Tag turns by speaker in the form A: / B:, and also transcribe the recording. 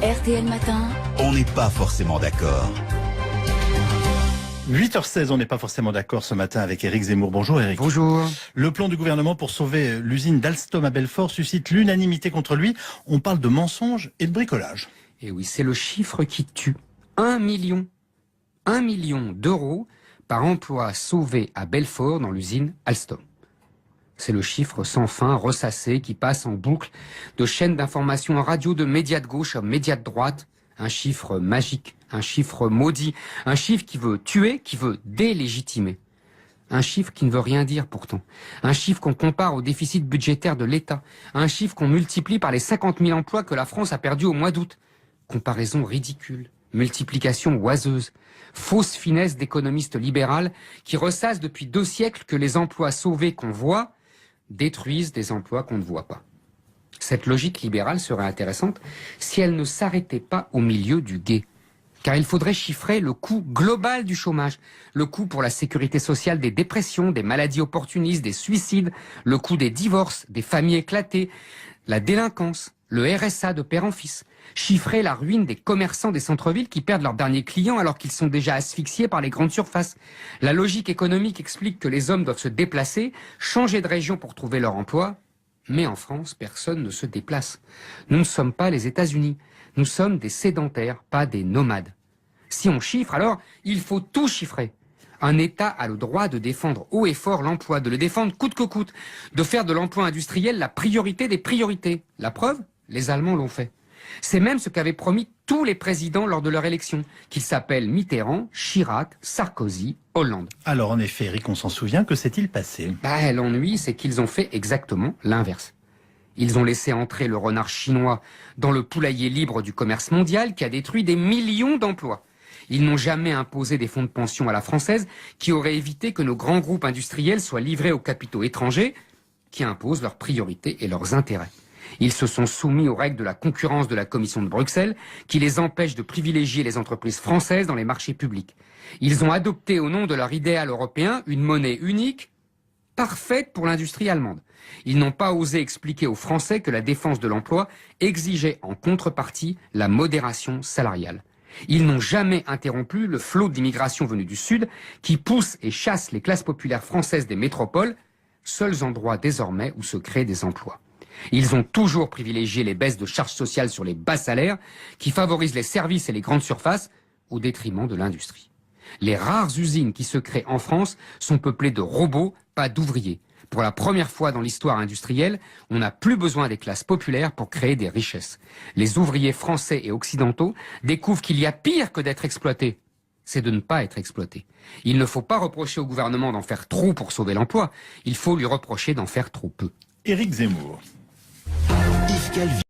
A: RTL Matin.
B: On n'est pas forcément d'accord.
C: 8h16, on n'est pas forcément d'accord ce matin avec Éric Zemmour. Bonjour Éric.
D: Bonjour.
C: Le plan du gouvernement pour sauver l'usine d'Alstom à Belfort suscite l'unanimité contre lui. On parle de mensonges et de bricolage.
D: Et oui, c'est le chiffre qui tue. 1 million d'euros par emploi sauvé à Belfort dans l'usine Alstom. C'est le chiffre sans fin, ressassé, qui passe en boucle de chaînes d'information en radio, de médias de gauche à médias de droite. Un chiffre magique, un chiffre maudit, un chiffre qui veut tuer, qui veut délégitimer. Un chiffre qui ne veut rien dire pourtant. Un chiffre qu'on compare au déficit budgétaire de l'État. Un chiffre qu'on multiplie par les 50 000 emplois que la France a perdus au mois d'août. Comparaison ridicule, multiplication oiseuse, fausse finesse d'économistes libérales qui ressassent depuis 2 siècles que les emplois sauvés qu'on voit détruisent des emplois qu'on ne voit pas. Cette logique libérale serait intéressante si elle ne s'arrêtait pas au milieu du gué. Car il faudrait chiffrer le coût global du chômage, le coût pour la sécurité sociale des dépressions, des maladies opportunistes, des suicides, le coût des divorces, des familles éclatées, la délinquance, le RSA de père en fils. Chiffrer la ruine des commerçants des centres-villes qui perdent leurs derniers clients alors qu'ils sont déjà asphyxiés par les grandes surfaces. La logique économique explique que les hommes doivent se déplacer, changer de région pour trouver leur emploi. Mais en France, personne ne se déplace. Nous ne sommes pas les États-Unis. Nous sommes des sédentaires, pas des nomades. Si on chiffre, alors il faut tout chiffrer. Un État a le droit de défendre haut et fort l'emploi, de le défendre coûte que coûte, de faire de l'emploi industriel la priorité des priorités. La preuve, les Allemands l'ont fait. C'est même ce qu'avaient promis tous les présidents lors de leur élection, qu'ils s'appellent Mitterrand, Chirac, Sarkozy, Hollande.
C: Alors en effet, Éric, on s'en souvient, que s'est-il passé?
D: L'ennui, c'est qu'ils ont fait exactement l'inverse. Ils ont laissé entrer le renard chinois dans le poulailler libre du commerce mondial qui a détruit des millions d'emplois. Ils n'ont jamais imposé des fonds de pension à la française qui auraient évité que nos grands groupes industriels soient livrés aux capitaux étrangers qui imposent leurs priorités et leurs intérêts. Ils se sont soumis aux règles de la concurrence de la Commission de Bruxelles qui les empêchent de privilégier les entreprises françaises dans les marchés publics. Ils ont adopté au nom de leur idéal européen une monnaie unique, parfaite pour l'industrie allemande. Ils n'ont pas osé expliquer aux Français que la défense de l'emploi exigeait en contrepartie la modération salariale. Ils n'ont jamais interrompu le flot d'immigration venue du Sud qui pousse et chasse les classes populaires françaises des métropoles, seuls endroits désormais où se créent des emplois. Ils ont toujours privilégié les baisses de charges sociales sur les bas salaires qui favorisent les services et les grandes surfaces au détriment de l'industrie. Les rares usines qui se créent en France sont peuplées de robots, pas d'ouvriers. Pour la première fois dans l'histoire industrielle, on n'a plus besoin des classes populaires pour créer des richesses. Les ouvriers français et occidentaux découvrent qu'il y a pire que d'être exploités. C'est de ne pas être exploité. Il ne faut pas reprocher au gouvernement d'en faire trop pour sauver l'emploi. Il faut lui reprocher d'en faire trop peu.
C: Éric Zemmour.
B: Yves Calvi.